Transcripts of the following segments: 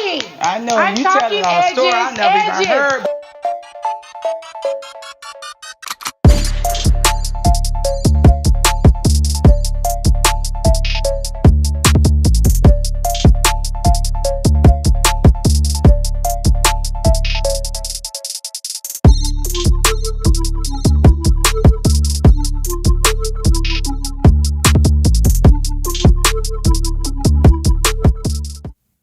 I know you telling a story I never even heard.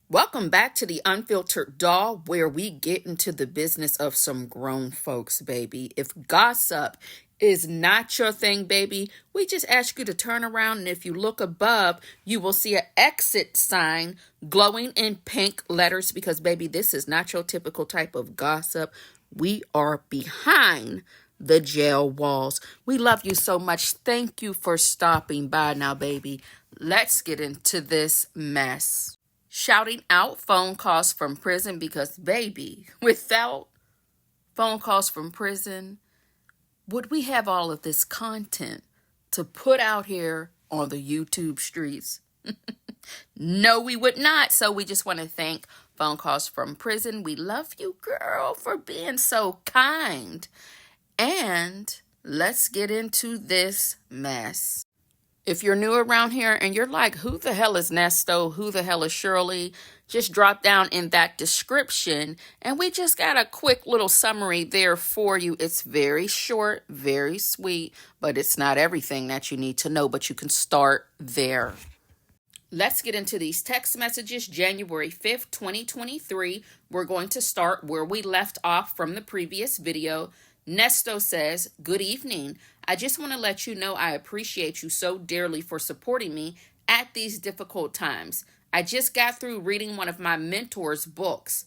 Welcome back to the Unfiltered Doll, where we get into the business of some grown folks, baby. If gossip is not your thing, baby, we just ask you to turn around, and if you look above, you will see an exit sign glowing in pink letters because, baby, this is not your typical type of gossip. We are behind the jail walls. We love you so much. Thank you for stopping by now, baby. Let's get into this mess. Shouting out phone calls from prison because, baby, without phone calls from prison, would we have all of this content to put out here on the YouTube streets? No, we would not. So we just want to thank Phone Calls from Prison. We love you, girl, for being so kind. And let's get into this mess. If you're new around here and you're like, who the hell is Nesto? Who the hell is Shirley? Just drop down in that description. And we just got a quick little summary there for you. It's very short, very sweet, but it's not everything that you need to know, but you can start there. Let's get into these text messages. January 5th, 2023. We're going to start where we left off from the previous video. Nesto says, good evening. I just want to let you know I appreciate you so dearly for supporting me at these difficult times. I just got through reading one of my mentor's books,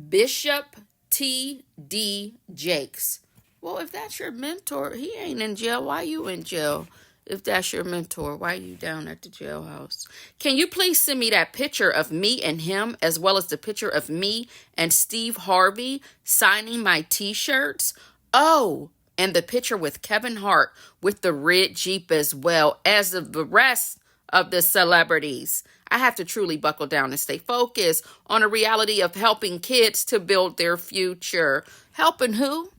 Bishop T.D. Jakes. Well, if that's your mentor, he ain't in jail. Why you in jail? If that's your mentor, why are you down at the jailhouse? Can you please send me that picture of me and him, as well as the picture of me and Steve Harvey signing my t-shirts? Oh, and the picture with Kevin Hart with the red Jeep as well as of the rest of the celebrities. I have to truly buckle down and stay focused on a reality of helping kids to build their future. Helping who?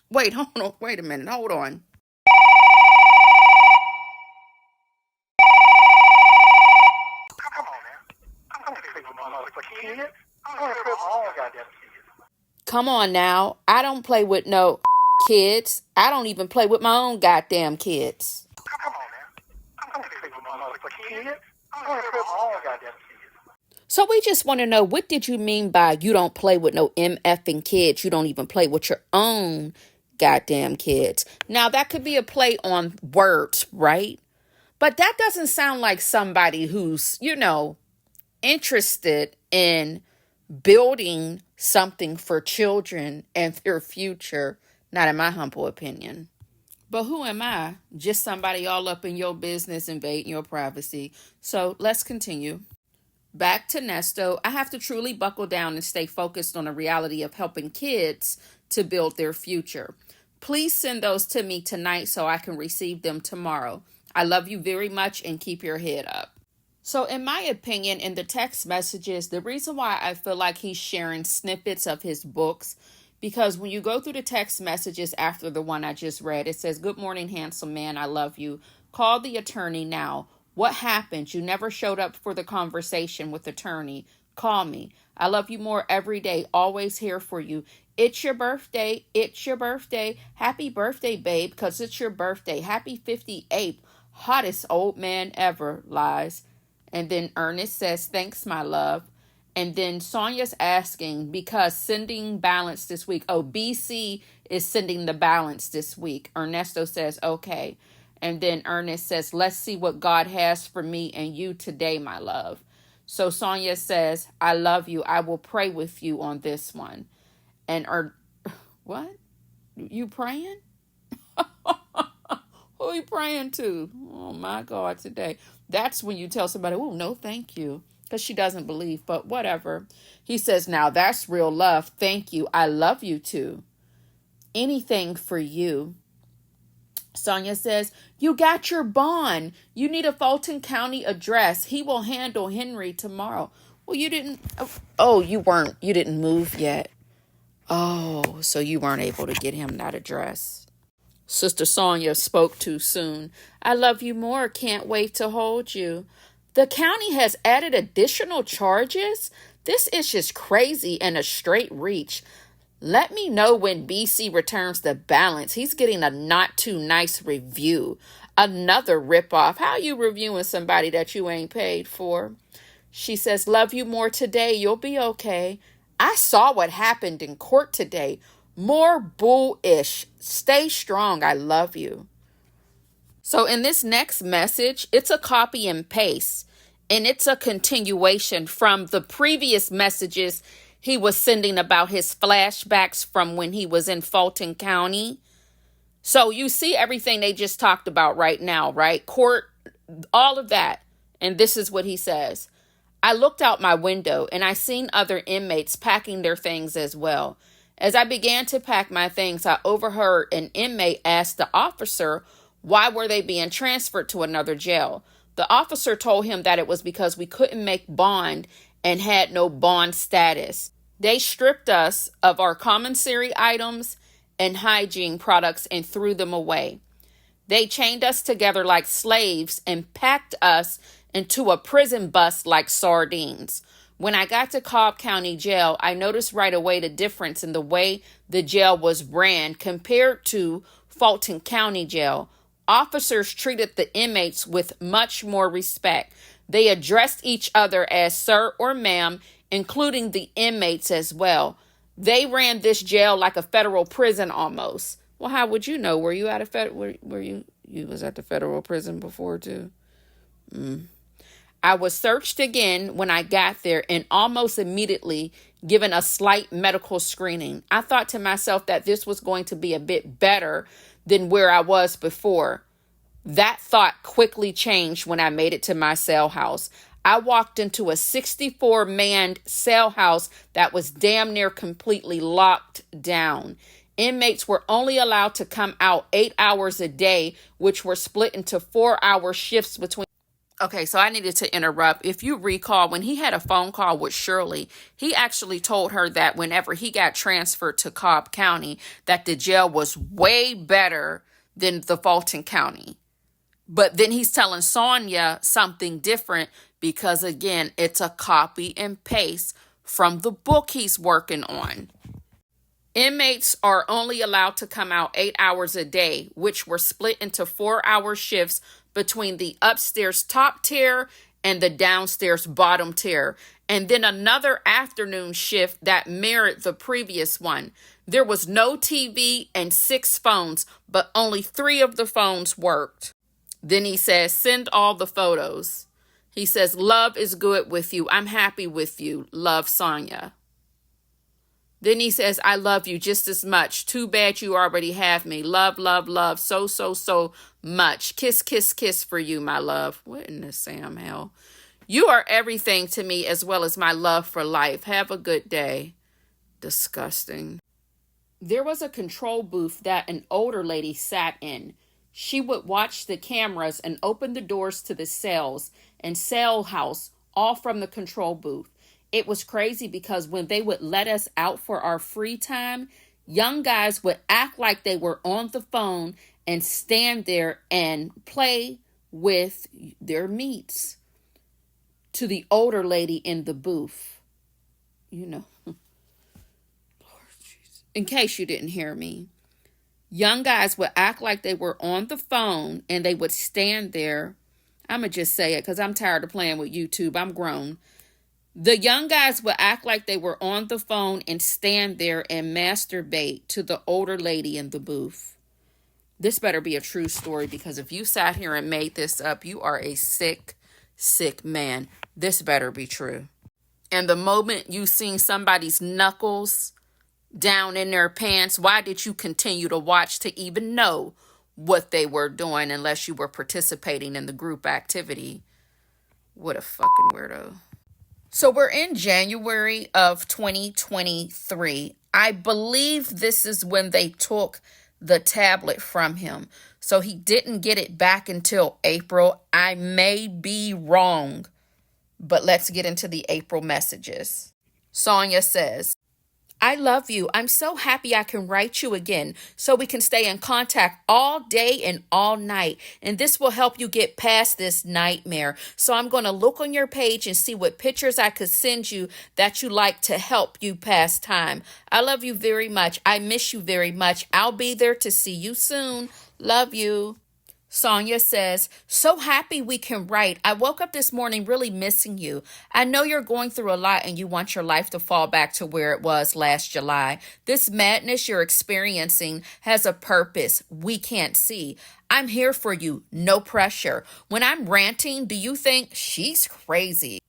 Wait a minute, hold on. Come on now. I don't play with no kids. I don't even play with my own goddamn kids. So we just want to know, what did you mean by you don't play with no MFing kids? You don't even play with your own goddamn kids. Now, that could be a play on words, right? But that doesn't sound like somebody who's, interested in building something for children and their future. Not in my humble opinion. But who am I? Just somebody all up in your business, invading your privacy. So let's continue. Back to Nesto. I have to truly buckle down and stay focused on the reality of helping kids to build their future. Please send those to me tonight so I can receive them tomorrow. I love you very much and keep your head up. So in my opinion, in the text messages, the reason why I feel like he's sharing snippets of his books, because when you go through the text messages after the one I just read, it says, good morning, handsome man. I love you. Call the attorney now. What happened? You never showed up for the conversation with attorney. Call me. I love you more every day. Always here for you. It's your birthday. It's your birthday. Happy birthday, babe, because it's your birthday. Happy 58th. Hottest old man ever. Lies. And then Ernest says, thanks, my love. And then Sonya's asking, because sending balance this week. Oh, BC is sending the balance this week. Ernesto says, okay. And then Ernest says, let's see what God has for me and you today, my love. So Sonya says, I love you. I will pray with you on this one. And what? You praying? Who are you praying to? Oh, my God, today. That's when you tell somebody, oh, no, thank you. Because she doesn't believe, but whatever. He says, now that's real love. Thank you. I love you too. Anything for you. Sonya says, you got your bond. You need a Fulton County address. He will handle Henry tomorrow. Well, you didn't. You didn't move yet. Oh, so you weren't able to get him that address. Sister Sonya spoke too soon. I love you more. Can't wait to hold you. The county has added additional charges? This is just crazy and a straight reach. Let me know when BC returns the balance. He's getting a not too nice review. Another ripoff. How you reviewing somebody that you ain't paid for? She says, love you more today. You'll be okay. I saw what happened in court today. More bullish. Stay strong. I love you. So in this next message, it's a copy and paste. And it's a continuation from the previous messages he was sending about his flashbacks from when he was in Fulton County. So you see everything they just talked about right now, right? Court, all of that. And this is what he says. I looked out my window and I seen other inmates packing their things as well. As I began to pack my things, I overheard an inmate ask the officer why were they being transferred to another jail. The officer told him that it was because we couldn't make bond and had no bond status. They stripped us of our commissary items and hygiene products and threw them away. They chained us together like slaves and packed us into a prison bus like sardines. When I got to Cobb County Jail, I noticed right away the difference in the way the jail was ran compared to Fulton County Jail. Officers treated the inmates with much more respect. They addressed each other as sir or ma'am, including the inmates as well. They ran this jail like a federal prison almost. Well, how would you know? Were you at a were you was at the federal prison before too? I was searched again when I got there and almost immediately given a slight medical screening. I thought to myself that this was going to be a bit better than where I was before. That thought quickly changed when I made it to my cell house. I walked into a 64-man cell house that was damn near completely locked down. Inmates were only allowed to come out 8 hours a day, which were split into 4-hour shifts between. Okay, so I needed to interrupt. If you recall, when he had a phone call with Shirley, he actually told her that whenever he got transferred to Cobb County, that the jail was way better than the Fulton County. But then he's telling Sonya something different because, again, it's a copy and paste from the book he's working on. Inmates are only allowed to come out 8 hours a day, which were split into 4-hour shifts between the upstairs top tier and the downstairs bottom tier, and then another afternoon shift that mirrored the previous one. There was no TV and 6 phones, but only 3 of the phones worked. Then he says, send all the photos. He says, love is good with you. I'm happy with you. Love, Sonya. Then he says, I love you just as much. Too bad you already have me. Love, love, love. So much. Kiss, kiss, kiss for you, my love. What in the Sam hell? You are everything to me as well as my love for life. Have a good day. Disgusting. There was a control booth that an older lady sat in. She would watch the cameras and open the doors to the cells and cell house all from the control booth. It was crazy because when they would let us out for our free time, young guys would act like they were on the phone and stand there and play with their meats to the older lady in the booth. You know, Lord Jesus. In case you didn't hear me, young guys would act like they were on the phone and they would stand there. I'm going to just say it because I'm tired of playing with YouTube. I'm grown. The young guys would act like they were on the phone and stand there and masturbate to the older lady in the booth. This better be a true story because if you sat here and made this up, you are a sick, sick man. This better be true. And the moment you seen somebody's knuckles down in their pants, why did you continue to watch to even know what they were doing unless you were participating in the group activity? What a fucking weirdo. So we're in January of 2023. I believe this is when they took the tablet from him. So he didn't get it back until April. I may be wrong. But let's get into the April messages. Sonya says, I love you. I'm so happy I can write you again so we can stay in contact all day and all night. And this will help you get past this nightmare. So I'm going to look on your page and see what pictures I could send you that you like to help you pass time. I love you very much. I miss you very much. I'll be there to see you soon. Love you. Sonya says, so happy we can write. I woke up this morning really missing you. I know you're going through a lot and you want your life to fall back to where it was last July. This madness you're experiencing has a purpose we can't see. I'm here for you. No pressure. When I'm ranting, do you think she's crazy?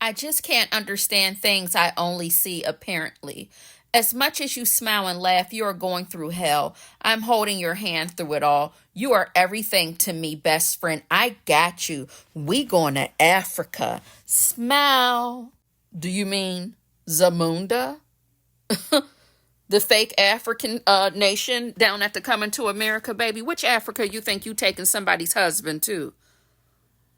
I just can't understand things I only see apparently. As much as you smile and laugh, you are going through hell. I'm holding your hand through it all. You are everything to me, best friend. I got you. We going to Africa. Smile. Do you mean Zamunda? The fake African nation down at the Coming to America, baby? Which Africa you think you taking somebody's husband to?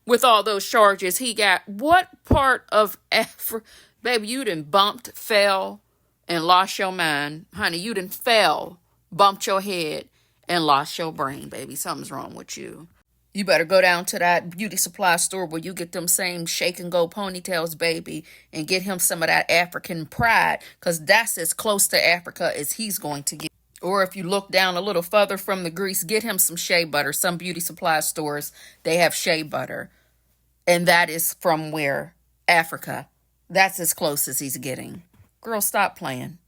With all those charges he got. What part of Africa? Baby, you done bumped, fell, and lost your mind. Honey, you done fell, bumped your head, and lost your brain, baby. Something's wrong with you. You better go down to that beauty supply store where you get them same shake and go ponytails, baby, and get him some of that African pride, because that's as close to Africa as he's going to get. Or if you look down a little further from the grease, get him some shea butter. Some beauty supply stores, they have shea butter. And that is from where? Africa. That's as close as he's getting. Girl, stop playing.